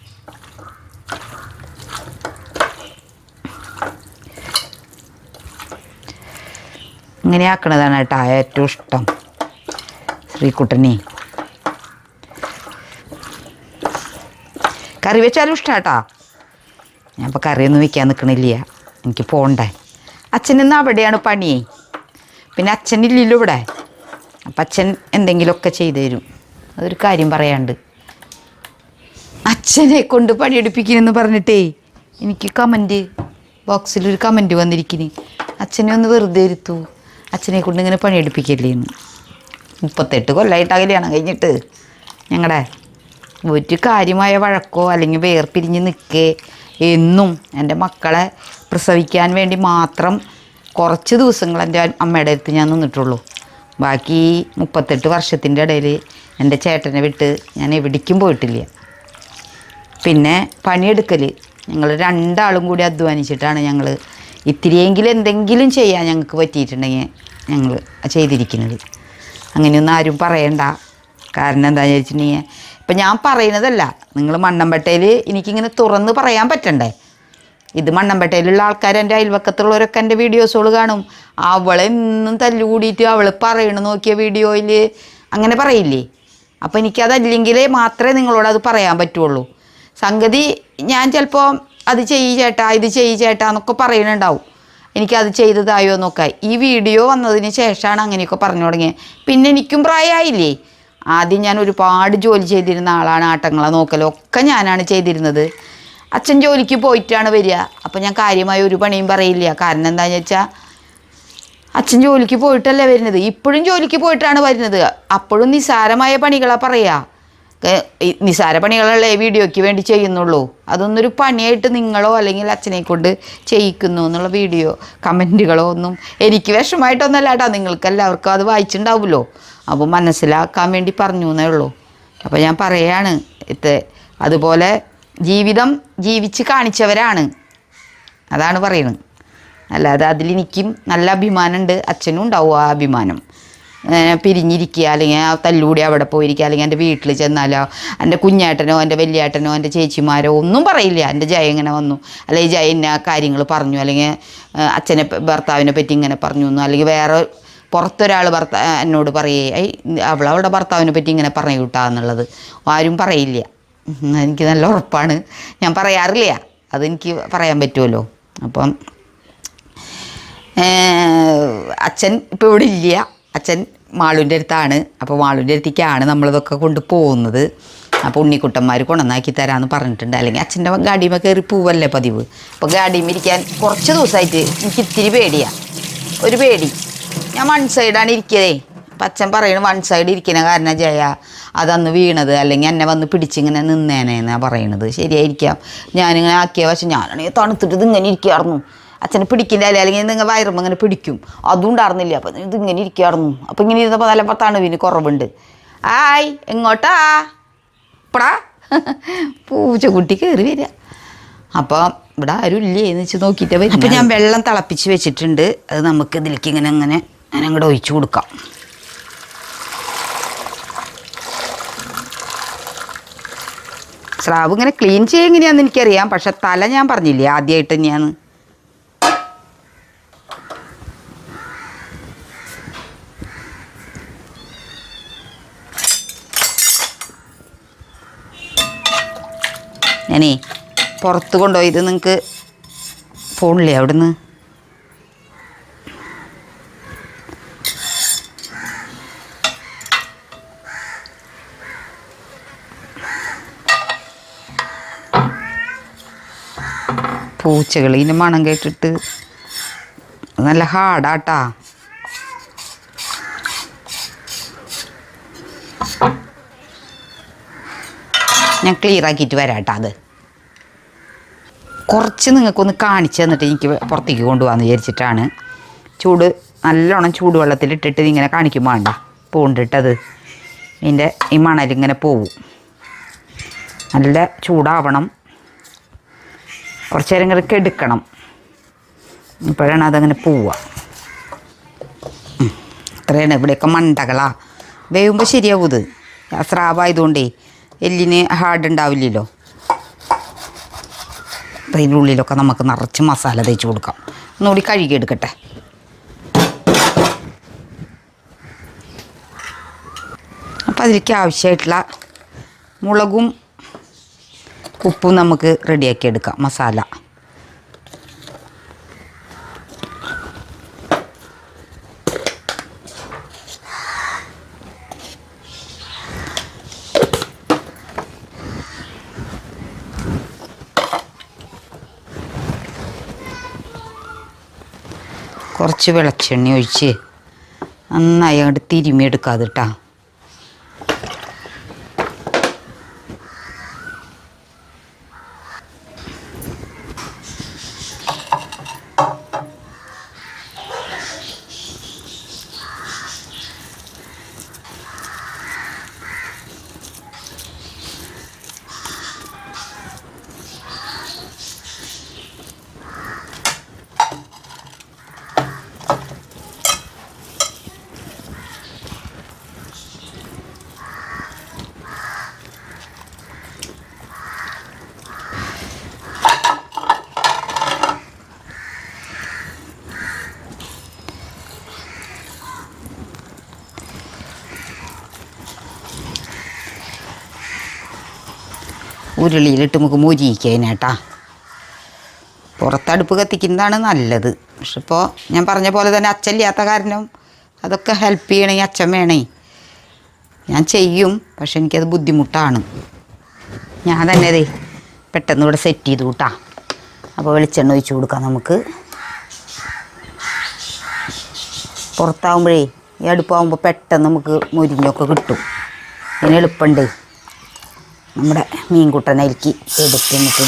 ഇങ്ങനെ ആക്കണതാണ് കേട്ടോ ഏറ്റവും ഇഷ്ടം ശ്രീകുട്ടനെ. കറി വെച്ചാലും ഇഷ്ടം കേട്ടോ. ഞാൻ ഇപ്പോൾ കറിയൊന്നും വെക്കാൻ നിൽക്കണില്ല, എനിക്ക് പോകണ്ടേ. അച്ഛനിന്ന് അവിടെയാണ് പണിയേ. പിന്നെ അച്ഛനില്ലല്ലോ ഇവിടെ. അപ്പം അച്ഛൻ എന്തെങ്കിലുമൊക്കെ ചെയ്തു തരും. അതൊരു കാര്യം പറയാണ്ട്. അച്ഛനെ കൊണ്ട് പണിയെടുപ്പിക്കുന്നെന്ന് പറഞ്ഞിട്ടേ എനിക്ക് കമൻറ്റ് ബോക്സിലൊരു കമൻറ്റ് വന്നിരിക്കുന്നു. അച്ഛനെ ഒന്ന് വെറുതെ ഇരുത്തു, അച്ഛനെ കൊണ്ട് ഇങ്ങനെ പണിയെടുപ്പിക്കല്ലേന്ന്. 38 കൊല്ലമായിട്ട് കല്യാണം കഴിഞ്ഞിട്ട് ഞങ്ങളുടെ ഒരു കാര്യമായ വഴക്കോ അല്ലെങ്കിൽ വേർപിരിഞ്ഞ് നിൽക്കേ എന്നും എൻ്റെ മക്കളെ പ്രസവിക്കാൻ വേണ്ടി മാത്രം കുറച്ച് ദിവസങ്ങൾ എൻ്റെ അമ്മയുടെ അടുത്ത് ഞാൻ നിന്നിട്ടുള്ളൂ. ബാക്കി 38 വർഷത്തിൻ്റെ ഇടയിൽ എൻ്റെ ചേട്ടനെ വിട്ട് ഞാൻ എവിടേക്കും പോയിട്ടില്ല. പിന്നെ പണിയെടുക്കൽ ഞങ്ങൾ രണ്ടാളും കൂടി അധ്വാനിച്ചിട്ടാണ് ഞങ്ങൾ ഇത്തിരിയെങ്കിലും എന്തെങ്കിലും ചെയ്യാൻ ഞങ്ങൾക്ക് പറ്റിയിട്ടുണ്ടെങ്കിൽ ഞങ്ങൾ ചെയ്തിരിക്കുന്നത്. അങ്ങനെയൊന്നും ആരും പറയണ്ട. കാരണം എന്താണെന്ന് വെച്ചിട്ടുണ്ടെങ്കിൽ ഇപ്പം ഞാൻ പറയുന്നതല്ല, നിങ്ങൾ മണ്ണമ്പട്ടയിൽ എനിക്കിങ്ങനെ തുറന്ന് പറയാൻ പറ്റണ്ടേ. ഇത് മണ്ണമ്പട്ടയിലുള്ള ആൾക്കാർ, എൻ്റെ അയൽവക്കത്തുള്ളവരൊക്കെ എൻ്റെ വീഡിയോസുകൾ കാണും. അവളെന്നും തല്ലുകൂടിയിട്ട് അവൾ പറയണ നോക്കിയ വീഡിയോയിൽ അങ്ങനെ പറയില്ലേ. അപ്പോൾ എനിക്കതല്ലെങ്കിൽ മാത്രമേ നിങ്ങളോട് അത് പറയാൻ പറ്റുള്ളൂ. സംഗതി ഞാൻ ചിലപ്പോൾ അത് ചെയ്യ് ചേട്ടാ ഇത് ചെയ്യ് ചേട്ടാ എന്നൊക്കെ പറയുന്നുണ്ടാവും. എനിക്കത് ചെയ്തതായോ എന്നൊക്കെ ഈ വീഡിയോ വന്നതിന് ശേഷമാണ് അങ്ങനെയൊക്കെ പറഞ്ഞു തുടങ്ങിയത്. പിന്നെ എനിക്കും പ്രായമായില്ലേ. ആദ്യം ഞാൻ ഒരുപാട് ജോലി ചെയ്തിരുന്ന ആളാണ്. ആട്ടങ്ങളെ നോക്കലൊക്കെ ഞാനാണ് ചെയ്തിരുന്നത്. അച്ഛൻ ജോലിക്ക് പോയിട്ടാണ് വരിക. അപ്പോൾ ഞാൻ കാര്യമായ ഒരു പണിയും പറയില്ല. കാരണം എന്താണെന്ന് വെച്ചാൽ അച്ഛൻ ജോലിക്ക് പോയിട്ടല്ലേ വരുന്നത്. ഇപ്പോഴും ജോലിക്ക് പോയിട്ടാണ് വരുന്നത്. അപ്പോഴും നിസ്സാരമായ പണികളാണ് പറയുക. നിസ്സാര പണികളല്ലേ വീഡിയോയ്ക്ക് വേണ്ടി ചെയ്യുന്നുള്ളൂ. അതൊന്നൊരു പണിയായിട്ട് നിങ്ങളോ അല്ലെങ്കിൽ അച്ഛനെ കൊണ്ട് ചെയ്യിക്കുന്നു എന്നുള്ള വീഡിയോ കമൻറ്റുകളോ ഒന്നും എനിക്ക് വിഷമമായിട്ടൊന്നല്ല കേട്ടോ. നിങ്ങൾക്ക് എല്ലാവർക്കും അത് വായിച്ചിട്ടുണ്ടാവുമല്ലോ. അപ്പോൾ മനസ്സിലാക്കാൻ വേണ്ടി പറഞ്ഞു എന്നേ ഉള്ളൂ. അപ്പോൾ ഞാൻ പറയാണ് അതുപോലെ ജീവിതം ജീവിച്ച് കാണിച്ചവരാണ്, അതാണ് പറയുന്നത്. അല്ലാതെ അതിലെനിക്കും നല്ല അഭിമാനമുണ്ട്. അച്ഛനും ഉണ്ടാവും ആ അഭിമാനം. പിരിഞ്ഞിരിക്കുക അല്ലെങ്കിൽ ആ തല്ലൂടി അവിടെ പോയിരിക്കുക അല്ലെങ്കിൽ എൻ്റെ വീട്ടിൽ ചെന്നാലോ എൻ്റെ കുഞ്ഞേട്ടനോ എൻ്റെ വലിയേട്ടനോ എൻ്റെ ചേച്ചിമാരോ ഒന്നും പറയില്ല എൻ്റെ ജയ ഇങ്ങനെ വന്നു അല്ലെങ്കിൽ ജയ ഇന്ന കാര്യങ്ങൾ പറഞ്ഞു അല്ലെങ്കിൽ അച്ഛനെ ഭർത്താവിനെ പറ്റി ഇങ്ങനെ പറഞ്ഞു എന്നോ അല്ലെങ്കിൽ വേറെ പുറത്തൊരാൾ എന്നോട് പറയേ അവളുടെ ഭർത്താവിനെ പറ്റി ഇങ്ങനെ പറഞ്ഞു കിട്ടാ എന്നുള്ളത് ആരും പറയില്ല. എനിക്ക് നല്ല ഉറപ്പാണ്. ഞാൻ പറയാറില്ല, അതെനിക്ക് പറയാൻ പറ്റുമല്ലോ. അപ്പം അച്ഛൻ ഇപ്പോൾ ഇവിടെ ഇല്ല. അച്ഛൻ മാളുവിൻ്റെ അടുത്താണ്. അപ്പോൾ മാളുവിൻ്റെ അടുത്തേക്കാണ് നമ്മളിതൊക്കെ കൊണ്ട് പോകുന്നത്. അപ്പോൾ ഉണ്ണിക്കുട്ടന്മാർ കൊണ്ടുവന്നാക്കി തരാമെന്ന് പറഞ്ഞിട്ടുണ്ട്. അല്ലെങ്കിൽ അച്ഛൻ്റെ ഗാഡിയുമേ കയറി പോവല്ലേ പതിവ്. അപ്പോൾ ഗാഡിയും ഇരിക്കാൻ കുറച്ച് ദിവസമായിട്ട് എനിക്ക് ഇത്തിരി പേടിയാണ്. ഒരു പേടി. ഞാൻ വൺ സൈഡാണ് ഇരിക്കതേ. അപ്പം അച്ഛൻ പറയണ വൺ സൈഡ് ഇരിക്കുന്ന കാരണം ജയ അതന്ന് വീണത് അല്ലെങ്കിൽ എന്നെ വന്ന് പിടിച്ചിങ്ങനെ നിന്നേനെന്നാണ് പറയണത്. ശരിയായിരിക്കാം. ഞാനിങ്ങനെ ആക്കിയ പക്ഷെ ഞാനാണെങ്കിൽ തണുത്തിട്ട് ഇതിങ്ങനെ ഇരിക്കുകയായിരുന്നു. അച്ഛനെ പിടിക്കില്ല അല്ലെങ്കിൽ നിങ്ങൾ വയറുമ്പോൾ ഇങ്ങനെ പിടിക്കും, അതും ഉണ്ടായിരുന്നില്ല. അപ്പം ഇതിങ്ങനെ ഇരിക്കുകയായിരുന്നു. അപ്പം ഇങ്ങനെ ഇരുന്നപ്പോൾ നല്ല തണുവിന് കുറവുണ്ട്. ആയ് എങ്ങോട്ടാ ഇപ്പടാ പൂച്ചക്കുട്ടി കയറി വരിക. അപ്പം ഇവിടെ ആരും ഇല്ലേ എന്ന് വെച്ച് നോക്കിയിട്ട് വരും. അപ്പം ഞാൻ വെള്ളം തിളപ്പിച്ച് വെച്ചിട്ടുണ്ട്. അത് നമുക്ക് ഇതിലേക്ക് ഇങ്ങനെ അങ്ങനെ അങ്ങോട്ട് ഒഴിച്ചു കൊടുക്കാം. സ്രാവ് ഇങ്ങനെ ക്ലീൻ ചെയ്യുക എങ്ങനെയാണെന്ന് എനിക്കറിയാം. പക്ഷെ തല ഞാൻ പറഞ്ഞില്ലേ ആദ്യമായിട്ട് തന്നെയാണ്. ഞാനേ പുറത്ത് കൊണ്ടുപോയി ഇത് നിങ്ങൾക്ക് പോണില്ലേ അവിടുന്ന്. പൂച്ചകൾ ഇതിൻ്റെ മണം കേട്ടിട്ട് നല്ല ഹാർഡാട്ടാ. ഞാൻ ക്ലിയർ ആക്കിയിട്ട് വരാം കേട്ടോ. അത് കുറച്ച് നിങ്ങൾക്കൊന്ന് കാണിച്ചു തന്നിട്ട് എനിക്ക് പുറത്തേക്ക് കൊണ്ടുപോകാമെന്ന് വിചാരിച്ചിട്ടാണ്. നല്ലോണം ചൂടുവെള്ളത്തിലിട്ടിട്ട് ഇങ്ങനെ കാണിക്കും വേണ്ട, പൂണ്ടിട്ടത് ഇതിൻ്റെ ഈ മണലിങ്ങനെ പോവും. നല്ല ചൂടാവണം, കുറച്ച് നേരം ഇങ്ങനെ എടുക്കണം, ഇപ്പോഴാണ് അതങ്ങനെ പോവുക. അത്രയാണ്. ഇവിടെയൊക്കെ മണ്ടകളാ, വേവുമ്പോൾ ശരിയാവും. ഇത് സ്രാവായതുകൊണ്ടേ എല്ലിന് ഹാർഡ് ഉണ്ടാവില്ലല്ലോ. അപ്പം അതിൻ്റെ ഉള്ളിലൊക്കെ നമുക്ക് നിറച്ച് മസാല തേച്ച് കൊടുക്കാം. ഒന്നുകൂടി കഴുകിയെടുക്കട്ടെ. അപ്പം അതിലേക്ക് ആവശ്യമായിട്ടുള്ള മുളകും ഉപ്പും നമുക്ക് റെഡിയാക്കി എടുക്കാം. മസാല കുറച്ച് വെളിച്ചെണ്ണ ഒഴിച്ച് നന്നായി അങ്ങോട്ട് തിരുമ്മിയെടുക്കാതെ കേട്ടോ. ഉരുളിയിലിട്ട് നമുക്ക് മൊരിയിക്കാനാട്ടാ. പുറത്തടുപ്പ് കത്തിക്കുന്നതാണ് നല്ലത്. പക്ഷെ ഇപ്പോൾ ഞാൻ പറഞ്ഞ പോലെ തന്നെ അച്ഛനില്ലാത്ത കാരണം അതൊക്കെ ഹെൽപ്പ് ചെയ്യണേ അച്ഛൻ വേണേ. ഞാൻ ചെയ്യും, പക്ഷെ എനിക്കത് ബുദ്ധിമുട്ടാണ്. ഞാൻ തന്നെ അതെ പെട്ടെന്ന് ഇവിടെ സെറ്റ് ചെയ്തു കൂട്ടാ. അപ്പോൾ വെളിച്ചെണ്ണ ഒഴിച്ച് കൊടുക്കാം നമുക്ക്. പുറത്താവുമ്പോഴേ ഈ അടുപ്പാകുമ്പോൾ പെട്ടെന്ന് നമുക്ക് മൊരിഞ്ഞൊക്കെ കിട്ടും. ഇതിന് എളുപ്പമുണ്ട്. നമ്മുടെ മീൻകുട്ടനരിക്ക് എടുത്ത് നമുക്ക്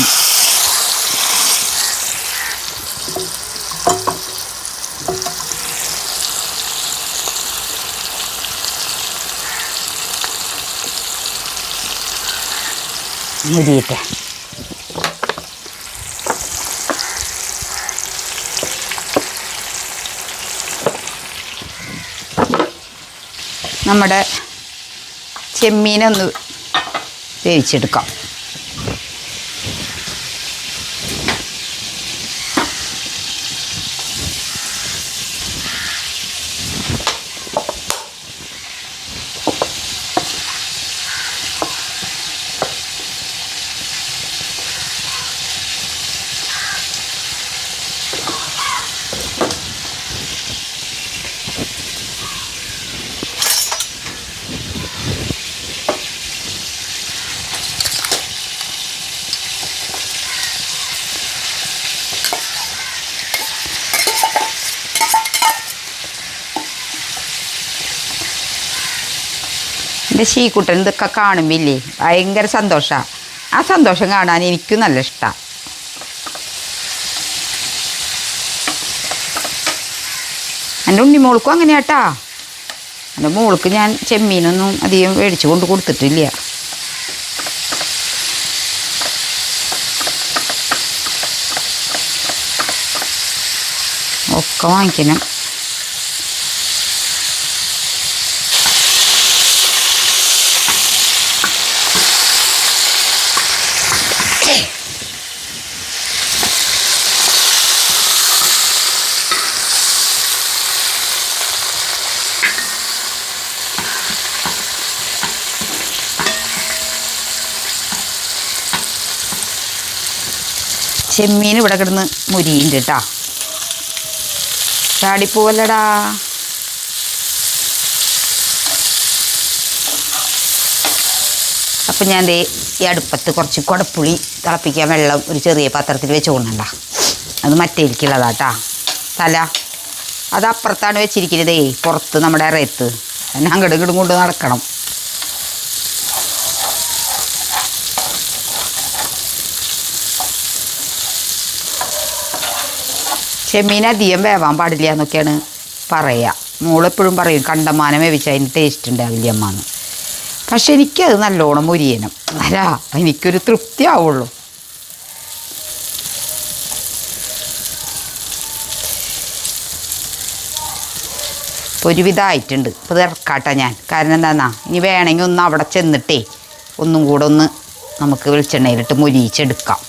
മുരിയട്ടെ. നമ്മുടെ ചെമ്മീനൊന്ന് വേവിച്ചെടുക്കാം. എൻ്റെ ശീക്കുട്ടൻ ഇതൊക്കെ കാണുമ്പില്ലേ ഭയങ്കര സന്തോഷമാണ്. ആ സന്തോഷം കാണാൻ എനിക്കും നല്ല ഇഷ്ടമാണ്. എൻ്റെ ഉണ്ണിമോൾക്കും അങ്ങനെയാട്ടാ. എൻ്റെ മോൾക്ക് ഞാൻ ചെമ്മീനൊന്നും അധികം മേടിച്ച് കൊണ്ട് കൊടുത്തിട്ടില്ല. ഒക്കെ വാങ്ങിക്കണം. ചെമ്മീൻ ഇവിടെ കിടന്ന് മുരിയുണ്ട് കേട്ടാ. ചാടിപ്പോവല്ലടാ. അപ്പം ഞാൻ ദേ ഈ അടുപ്പത്ത് കുറച്ച് കുടപ്പുളി തിളപ്പിക്കാൻ വെള്ളം ഒരു ചെറിയ പാത്രത്തിൽ വെച്ച് കൊണ്ടണ്ട. അത് മറ്റേരിക്കുള്ളതാട്ടാ. തല അത് അപ്പുറത്താണ് വെച്ചിരിക്കുന്നതേ, പുറത്ത് നമ്മുടെ ഇറയത്ത്. ഞാൻ അങ്ങോട്ടും ഇങ്ങോട്ടും കൊണ്ട് നടക്കണം. ചെമ്മീൻ അധികം വേവാൻ പാടില്ല എന്നൊക്കെയാണ് പറയുക. മോളെപ്പോഴും പറയും കണ്ടമാനം വേവിച്ചാൽ അതിന് ടേസ്റ്റ് ഉണ്ടാവില്ല അമ്മ എന്ന്. പക്ഷെ എനിക്കത് നല്ലോണം മുരിയണം, അല്ല എനിക്കൊരു തൃപ്തി ആവുള്ളൂ. ഇപ്പോൾ ഒരുവിധമായിട്ടുണ്ട്. ഇപ്പോൾ ഇത് ഇറക്കാട്ടെ ഞാൻ. കാരണം എന്താണെന്നാ, ഇനി വേണമെങ്കിൽ ഒന്ന് അവിടെ ചെന്നിട്ടേ ഒന്നും കൂടെ ഒന്ന് നമുക്ക് വെളിച്ചെണ്ണയിലിട്ട് മുരിയിച്ചെടുക്കാം.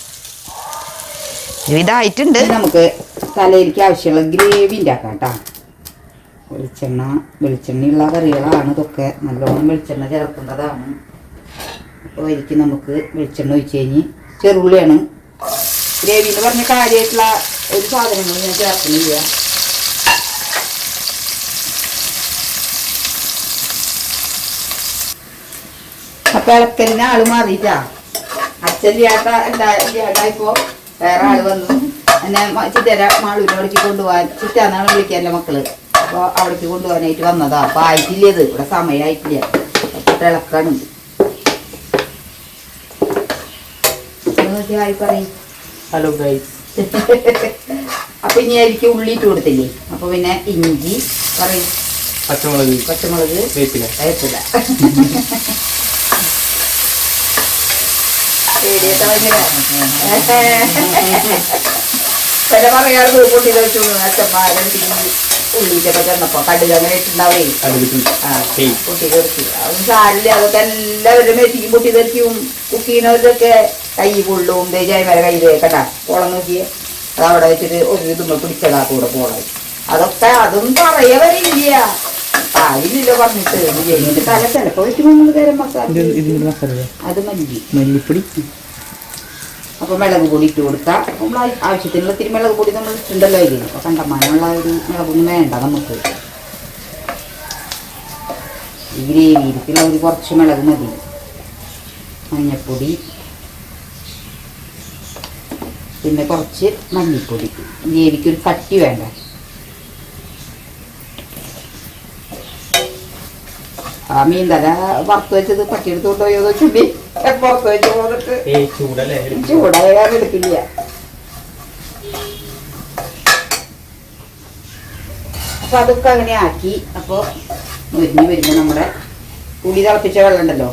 ഒരുവിധമായിട്ടുണ്ട്. നമുക്ക് തലയിലേക്ക് ആവശ്യമുള്ള ഗ്രേവി ഉണ്ടാക്കാം കേട്ടോ. വെളിച്ചെണ്ണയുള്ള കറികളാണ് ഇതൊക്കെ. നല്ലോണം വെളിച്ചെണ്ണ ചേർക്കേണ്ടതാണ്. അപ്പോൾ അതിലേക്ക് നമുക്ക് വെളിച്ചെണ്ണ ഒഴിച്ച് കഴിഞ്ഞ് ചെറുള്ളിയാണ് ഗ്രേവി എന്ന് പറഞ്ഞ കാര്യമായിട്ടുള്ള ഒരു സാധനങ്ങൾ ഞാൻ ചേർക്കുന്നില്ല. അപ്പം ഇളക്കലിന് ആൾ മാറിയിട്ടാ. അച്ഛനില്ലാണ്ടായപ്പോൾ വേറെ ആൾ വന്നു. എന്നെ ചിറ്റര മാളൂരിനോടേക്ക് കൊണ്ടുപോകാൻ, ചിറ്റാന്നാണ് വിളിക്കാൻ്റെ മക്കള്. അപ്പോൾ അവിടേക്ക് കൊണ്ടുപോകാനായിട്ട് വന്നതാ. അപ്പോൾ ആയിട്ടില്ല, ഇത് ഇവിടെ സമയമായിട്ടില്ല. അപ്പോൾ ഇളക്കാണ്. ആയി പറയും ഹലോ ഗൈസ്. അപ്പം ഇനി എനിക്ക് ഉള്ളി ഇട്ട് കൊടുത്തില്ലേ. അപ്പോൾ പിന്നെ ഇഞ്ചി പറയും, പച്ചമുളക് വേപ്പില. പിന്നെ പറയാറുണ്ട് പൊട്ടി കഴിച്ചോളൂ അച്ഛന്മാരുടെ ഉള്ളിയിലൊക്കെ ചെന്നപ്പോ കടുകമേട്ടുണ്ടാവേ. പൊട്ടി തെറിച്ചു അത് സാരില്ല. അതൊക്കെ എല്ലാവരുടെ മേത്തിക്കും പൊട്ടി തെറിക്കും. കുക്കീനൊക്കെ കൈ കൊള്ളും. ജൈമര കൈ കേട്ടാ പോളം നോക്കിയേ. അത് അവിടെ വെച്ചിട്ട് ഒരു ഇതുമ്പോ പിടിച്ചതാ കൂടെ പോളായി. അതൊക്കെ അതും പറയവരില്ല. കാര്യമില്ല പറഞ്ഞിട്ട്. ബിരിയാണിന്റെ തല ചിലപ്പോ വെക്കുമ്പോൾ തരം മസാല, അത് മല്ലിപ്പൊടി. അപ്പോൾ മുളക് പൊടി ഇട്ട് കൊടുക്കാം. നമ്മൾ ആവശ്യത്തിനുള്ള ഇത്തിരി മുളക് പൊടി നമ്മൾ ഇട്ടുണ്ടല്ലോ ഇതിന്. അപ്പോൾ കണ്ടമാനമുള്ള ഒരു മുളകൊന്നും വേണ്ട നമുക്ക്. ഈ ഗ്രേവിയിലേക്കുള്ള ഒരു കുറച്ച് മുളക് മതി. മഞ്ഞൾപ്പൊടി, പിന്നെ കുറച്ച് മല്ലിപ്പൊടി. ഗ്രേവിക്കൊരു കട്ടി വേണ്ട. ആ മീൻ തല വറുത്ത് വെച്ചത് പട്ടിയെടുത്ത് കൊണ്ടുപോയോ ചുണ്ടി പുറത്ത് വെച്ച് പോന്നിട്ട് ചൂടായ കാരണം എടുക്കില്ല. അപ്പൊ അതൊക്കെ അങ്ങനെ ആക്കി. അപ്പോൾ മുരിഞ്ഞ് വരുമ്പോൾ നമ്മുടെ പുളി തിളപ്പിച്ച വെള്ളം ഉണ്ടല്ലോ,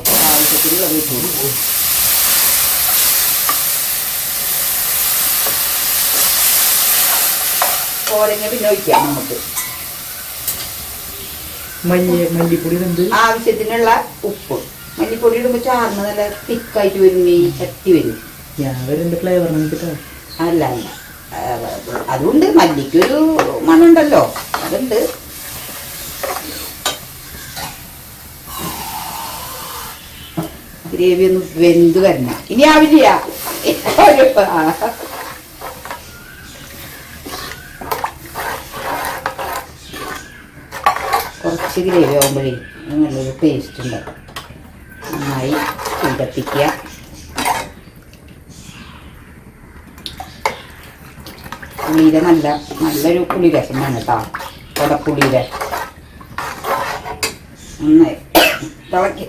പോരങ്ങ പിന്നെ ഒഴിക്കാം നമുക്ക്. മല്ലിപ്പൊടി ആവശ്യത്തിനുള്ള ഉപ്പ്. മല്ലിപ്പൊടി ഇടുമ്പോൾ ചാർന്ന് നല്ല തിക്കായിട്ട് വരും, മീൻ ചട്ടി വരും. അല്ല അല്ല, അതുകൊണ്ട് മല്ലിക്കൊരു മണമുണ്ടല്ലോ, അതുണ്ട്. ഗ്രേവി ഒന്ന് വെന്ത് വരണം. ഇനി ആവില്ല. കുറച്ച് ഗ്രേവി ആകുമ്പോഴേ നല്ലൊരു ടേസ്റ്റ് ഉണ്ടാവും. നന്നായി കത്തിക്കുക. പുളിയില നല്ലൊരു പുളി രസം വേണം കേട്ടോ. കൊടപ്പുളിയില നന്നായി തിളക്കി.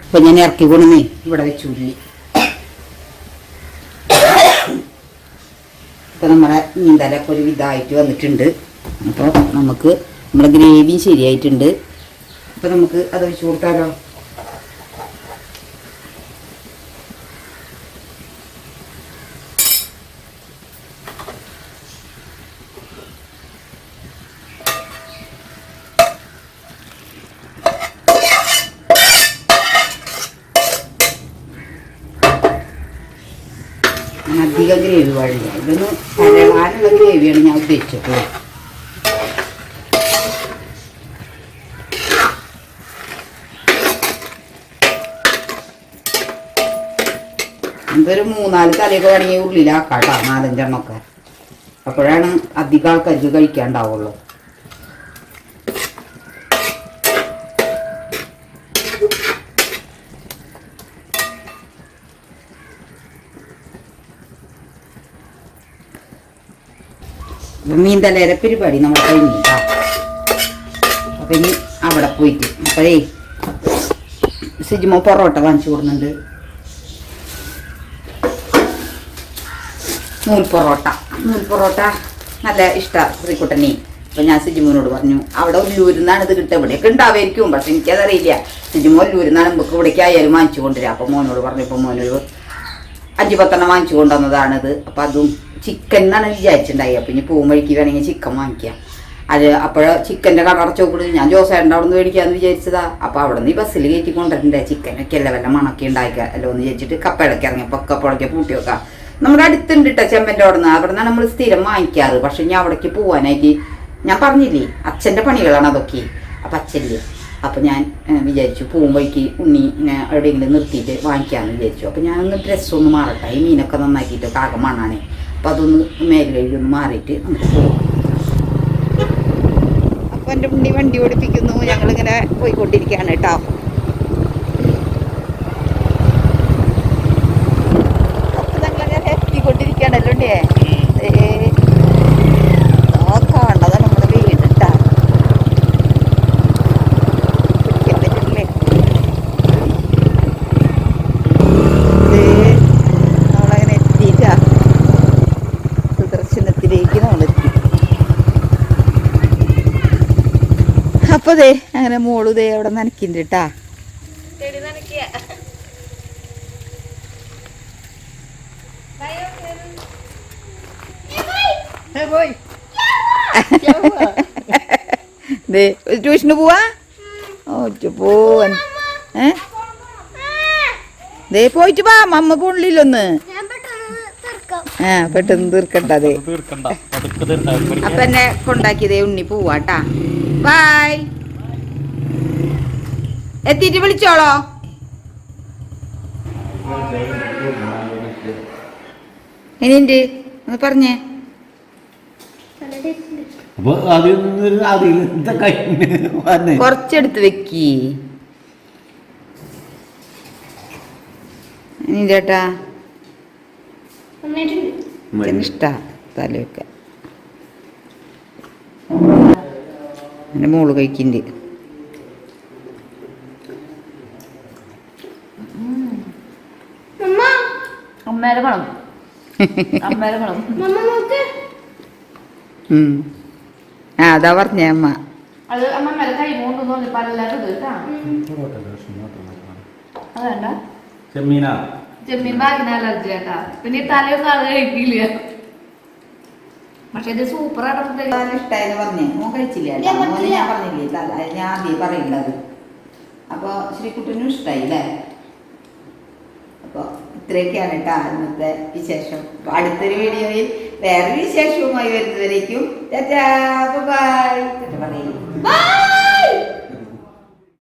ഇപ്പം ഞാൻ ഇറക്കി കൊണ്ടുവന്നേ ഇവിടെ വെച്ച് ഉള്ളി. ഇപ്പം നമ്മുടെ മീൻതലൊക്കെ ഒരു വിധമായിട്ട് വന്നിട്ടുണ്ട്. അപ്പോൾ നമുക്ക് നമ്മുടെ ഗ്രേവി ശരിയായിട്ടുണ്ട്. അപ്പോൾ നമുക്ക് അത് വെച്ച് കൊടുത്താലോ. അധികം ഗ്രേവി പാടില്ല. ഇതൊന്ന് കരളാനുള്ള ഗ്രേവിയാണ് ഞാൻ ഉദ്ദേശിച്ചത്. ഇതൊരു 3-4 തലയൊക്കെ വേണമെങ്കിൽ ഉള്ളിലാക്കാട്ടോ, 4-5 അപ്പോഴാണ് അധികം ആൾക്കാർക്ക് കഴിക്കാണ്ടാവുള്ളൂ. മീൻ തലേരെ പരിപാടി നമ്മൾ കഴിഞ്ഞിട്ടാ. അപ്പം ഇനി അവിടെ പോയിട്ട് അപ്പോഴേ സിജിമോ പൊറോട്ട വാങ്ങിച്ചു കൊടുക്കുന്നുണ്ട്. നൂൽ പൊറോട്ട നല്ല ഇഷ്ടമാണ് ശ്രീക്കുട്ടനെ. അപ്പം ഞാൻ സിജിമോനോട് പറഞ്ഞു, അവിടെ ഒല്ലൂരിൽ നിന്നാണ് ഇത് കിട്ടുക. ഇവിടെയൊക്കെ ഉണ്ടാവായിരിക്കും, പക്ഷെ എനിക്കതറിയില്ല. സിജിമോ ഒല്ലൂരിൽ നിന്നാണ് നമുക്ക് ഇവിടേക്ക് ആയാലും വാങ്ങിച്ചു കൊണ്ടുവരിക. അപ്പം മോനോട് പറഞ്ഞപ്പോൾ മോനൊരു 5-10 വാങ്ങിച്ചു കൊണ്ടുവന്നതാണിത്. അപ്പം അതും ചിക്കൻ എന്നാണ് വിചാരിച്ചിട്ടുണ്ടായി. അപ്പം ഇനി പോകും വഴിക്ക് വേണമെങ്കിൽ ചിക്കൻ വാങ്ങിക്കാം. അത് അപ്പോഴ ചിക്കൻ്റെ കട അടച്ചോക്കൂട് ഞാൻ ജോസേട്ടൻ്റെ അവിടെ നിന്ന് മേടിക്കാമെന്ന് വിചാരിച്ചതാ. അപ്പോൾ അവിടെ നിന്ന് ഈ ബസ്സിൽ കയറ്റി കൊണ്ടിട്ടുണ്ടേ ചിക്കനൊക്കെ അല്ല വല്ല മണക്കി ഉണ്ടാക്കിയല്ലോ എന്ന് വിചാരിച്ചിട്ട് കപ്പയിളക്കി ഇറങ്ങിയപ്പോൾ കപ്പളക്കി പൂട്ടി വെക്കാം. നമ്മുടെ അടുത്തുണ്ട് കേട്ടോ ചെമ്മൻ്റെ അവിടെ നിന്ന്. അവിടെ നിന്നാണ് നമ്മൾ സ്ഥിരം വാങ്ങിക്കാറ്. പക്ഷെ ഞാൻ അവിടേക്ക് പോകാനായിട്ട് ഞാൻ പറഞ്ഞില്ലേ അച്ഛൻ്റെ പണികളാണ് അതൊക്കെ. അപ്പം അച്ഛല്ലേ, അപ്പം ഞാൻ വിചാരിച്ചു പോകും വഴിക്ക് ഉണ്ണി എവിടെയെങ്കിലും നിർത്തിയിട്ട് വാങ്ങിക്കാമെന്ന് വിചാരിച്ചു. അപ്പം ഞാനൊന്ന് ഡ്രസ്സൊന്ന് മാറട്ടെ, ഈ മീനൊക്കെ നന്നാക്കിയിട്ട് കാകം മണ്ണാണേ. അപ്പം അതൊന്ന് മേല് കഴുകി മാറിയിട്ട് നമുക്ക് പോകും. അപ്പം എൻ്റെ ഉണ്ണി വണ്ടി ഓടിപ്പിക്കുന്നു. ഞങ്ങളിങ്ങനെ പോയിക്കൊണ്ടിരിക്കുകയാണ് കേട്ടോ. അപ്പം ഞങ്ങളിങ്ങനെ എത്തിക്കൊണ്ടിരിക്കുകയാണല്ലോ ഉണ്ടേ. കാണാതെ നമ്മുടെ വീടിട്ടാ പിടിക്കാൻ പറ്റില്ലേ. നമ്മളങ്ങനെ എത്തിയിട്ടാ സുദർശനത്തിലേക്ക് നമ്മളെത്തി. അപ്പൊ ദേ അങ്ങനെ മോള് ദേ അവിടെ നനയ്ക്കുന്നുണ്ട് കേട്ടാ. ട്യൂഷന് പോവാ? പോവാൻ ദേ പോയിട്ട് വാ, മമ്മ പോണില്ലൊന്ന്. പെട്ടെന്ന് തീർക്കണ്ട. അതെ അപ്പൊ എന്നെ കൊണ്ടാക്കിയതേ ഉണ്ണി പോവാട്ടാ. ബൈ. എത്തിയിട്ട് വിളിച്ചോളോ. ഇനിണ്ട് ഒന്ന് പറഞ്ഞേ. കൊറച്ചെടുത്ത് വെക്കി ഇനി ചേട്ടാ. ഇഷ്ടാ തലയൊക്കെ എൻ്റെ മോള് കഴിക്കുന്നുണ്ട്. അമ്മേരെ വേണം, അമ്മേരെ വേണം. അതാ പറഞ്ഞേ അമ്മ. അത് അമ്മേരെ കൈ കൊണ്ടു പലരും അതല്ല ചെമ്മീൻ ബാഗിന് അലർജി ആട്ടാ. പിന്നെ തലയൊന്നും അത് കഴിക്കില്ല. പക്ഷെ ഇത് സൂപ്പർ ഇഷ്ടായെന്ന് പറഞ്ഞേ. മോൻ കഴിച്ചില്ല, ഞാൻ പറഞ്ഞില്ലേ ഞാൻ ആദ്യം പറയുന്നത്. അപ്പോൾ ശ്രീകുട്ടനും ഇഷ്ടമായി അല്ലേ. അപ്പോൾ ഇത്രയൊക്കെയാണ് കേട്ടോ ഇന്നത്തെ വിശേഷം. അപ്പോൾ അടുത്തൊരു വീഡിയോയിൽ വേറൊരു വിശേഷവുമായി വരുന്നവരേക്കും ബൈ.